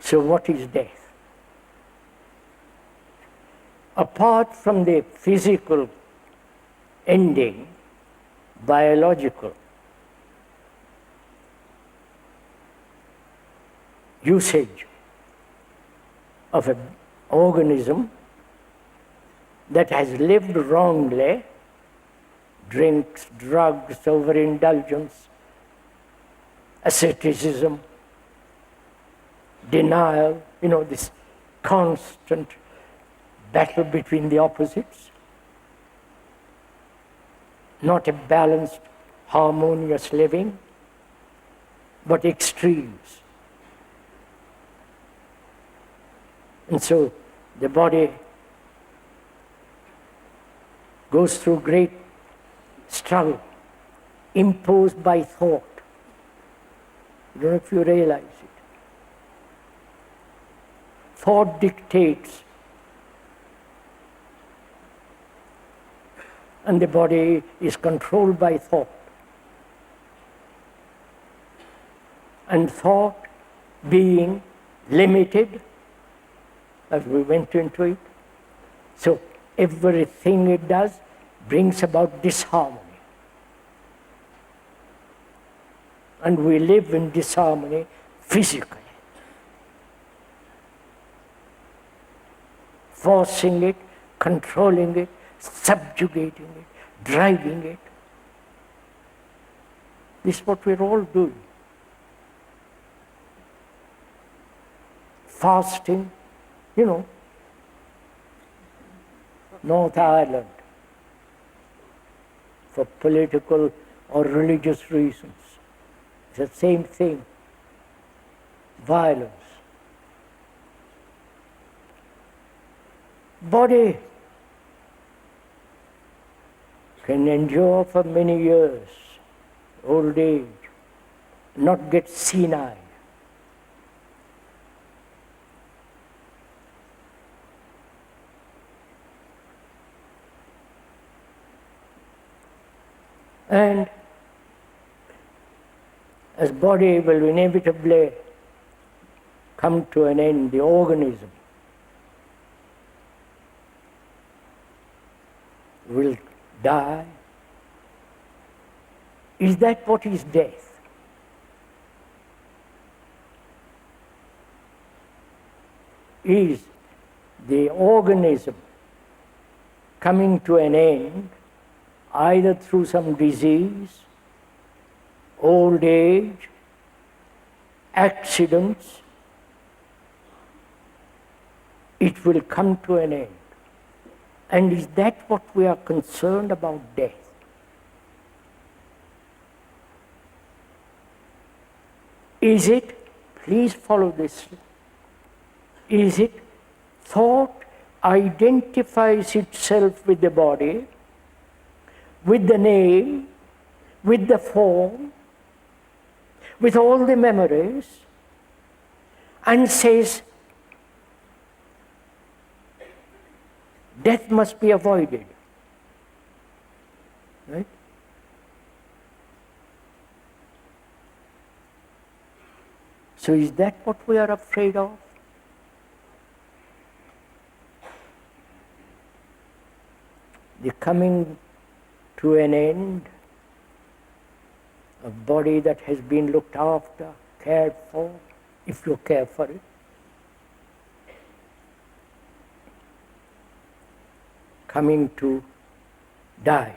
So what is death? Apart from the physical ending, biological usage of an organism that has lived wrongly, drinks, drugs, overindulgence, asceticism, denial, this constant battle between the opposites, not a balanced, harmonious living, but extremes. And so the body goes through great struggle, imposed by thought. I don't know if you realize it. Thought dictates, and the body is controlled by thought. And thought being limited, as we went into it, so everything it does brings about disharmony. And we live in disharmony physically. Forcing it, controlling it, subjugating it, driving it. This is what we're all doing. Fasting, North Ireland, for political or religious reasons. It's the same thing. Violence. Body can endure for many years, old age, not get senile. And as body will inevitably come to an end, the organism will die. Is that what is death? Is the organism coming to an end either through some disease, old age, accidents? It will come to an end. And is that what we are concerned about, death? Is it, please follow this, is it thought identifies itself with the body, with the name, with the form, with all the memories, and says, death must be avoided. Right? So is that what we are afraid of? The coming to an end of body that has been looked after, cared for, if you care for it. Coming to dies.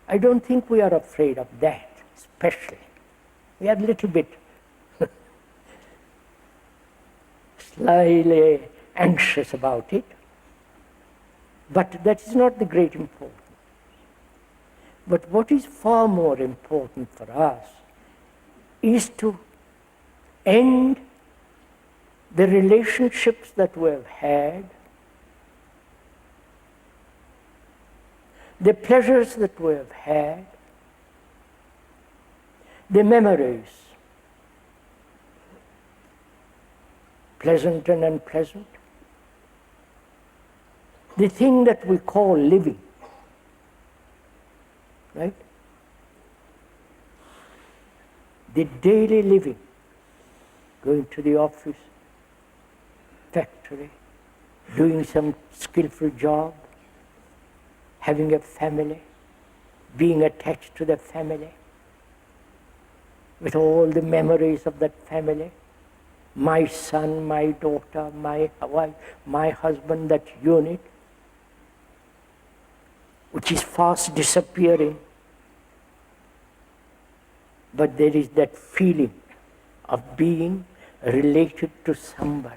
I don't think we are afraid of that, especially. We are a little bit slightly anxious about it, but that is not the great importance. But what is far more important for us is to end the relationships that we have had, the pleasures that we have had, the memories, pleasant and unpleasant, the thing that we call living, right? The daily living. going to the office, factory, doing some skillful job, having a family, being attached to the family, with all the memories of that family, my son, my daughter, my wife, my husband, that unit, which is fast disappearing. But there is that feeling of being related to somebody.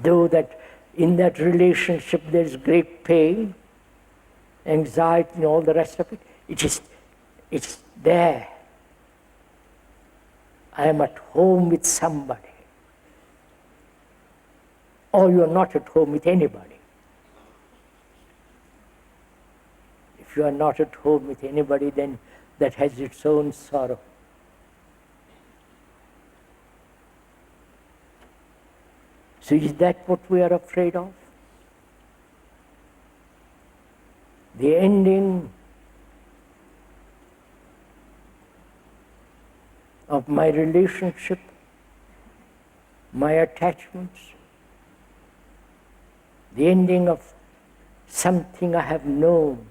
Though that in that relationship there is great pain, anxiety and all the rest of it, it's there. I am at home with somebody. Or you are not at home with anybody. If you are not at home with anybody, then that has its own sorrow. So is that what we are afraid of? The ending of my relationship, my attachments, the ending of something I have known.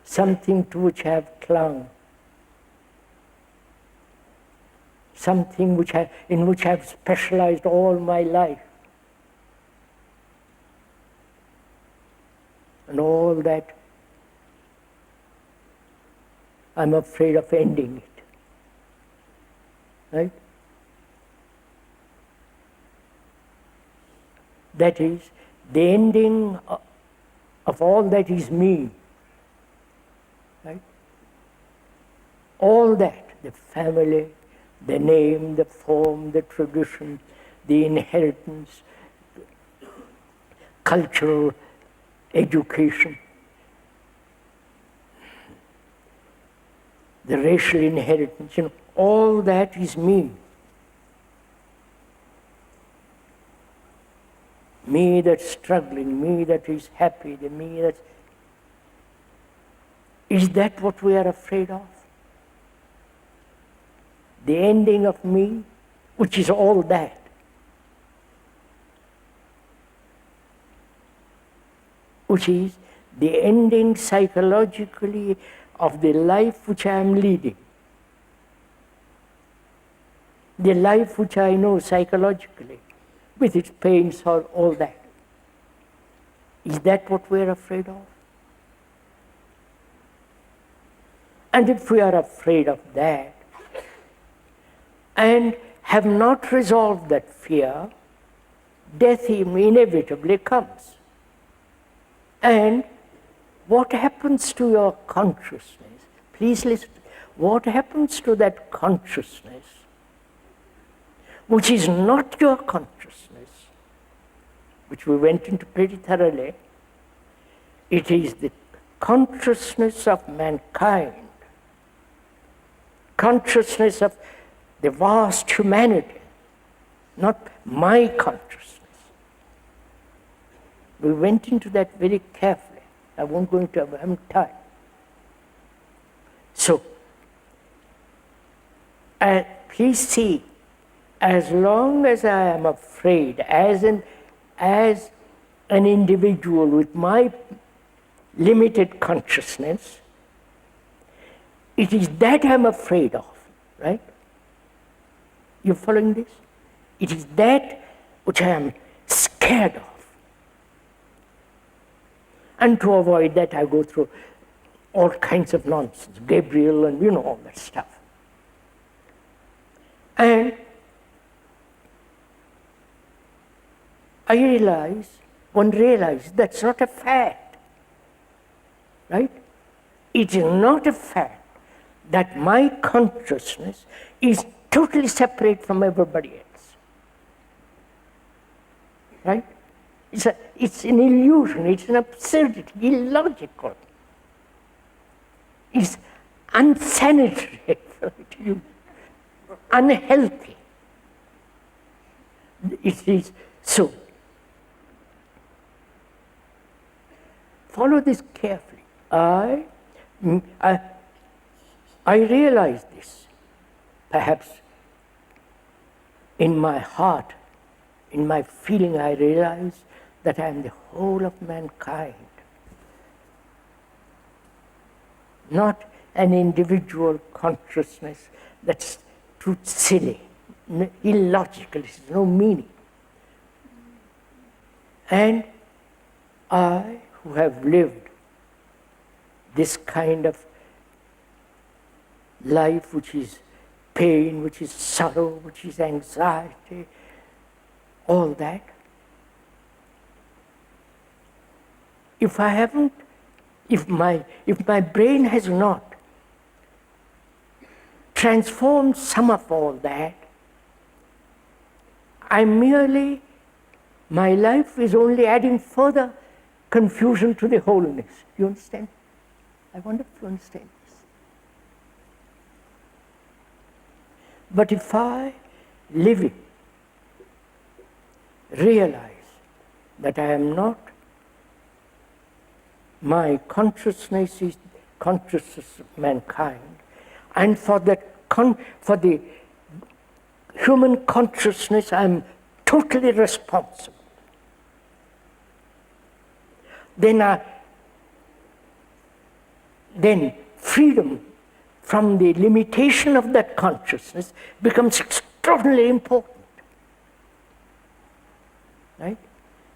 Something to which I have clung. Something in which I have specialized all my life. And all that, I'm afraid of ending it. Right? That is, the ending of all that is me. Right? All that, the family, the name, the form, the tradition, the inheritance, cultural education, the racial inheritance, all that is me. Me that's struggling, me that is happy, the me that's... Is that what we are afraid of? The ending of me, which is all that. Which is the ending psychologically of the life which I am leading. The life which I know psychologically, with its pains or all that. Is that what we are afraid of? And if we are afraid of that, and have not resolved that fear, death inevitably comes. And what happens to your consciousness? Please listen. What happens to that consciousness, which is not your consciousness, which we went into pretty thoroughly? It is the consciousness of mankind, consciousness of the vast humanity, not my consciousness. We went into that very carefully. I won't go into it, I haven't time. So, please see, as long as I am afraid, as an individual with my limited consciousness, it is that I'm afraid of, right? You following this? It is that which I am scared of. And to avoid that, I go through all kinds of nonsense, Gabriel and all that stuff. And one realizes that's not a fact, right? It is not a fact that my consciousness is totally separate from everybody else, right? It's an illusion, it's an absurdity, illogical. It's unsanitary, unhealthy. It is so. Follow this carefully. I realize this. Perhaps in my heart, in my feeling, I realize that I am the whole of mankind. Not an individual consciousness that's too silly, illogical, it has no meaning. And I, who have lived this kind of life, which is pain, which is sorrow, which is anxiety, all that, if my brain has not transformed some of all that, my life is only adding further confusion to the wholeness. You understand? I wonder if you understand this. But if I, living, realize that I am not, my consciousness is consciousness of mankind, and for the human consciousness I am totally responsible, then freedom from the limitation of that consciousness becomes extraordinarily important. Right?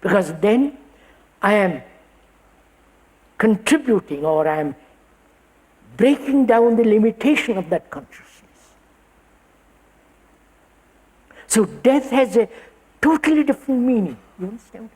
Because then I am contributing, or I am breaking down the limitation of that consciousness. So death has a totally different meaning. You understand?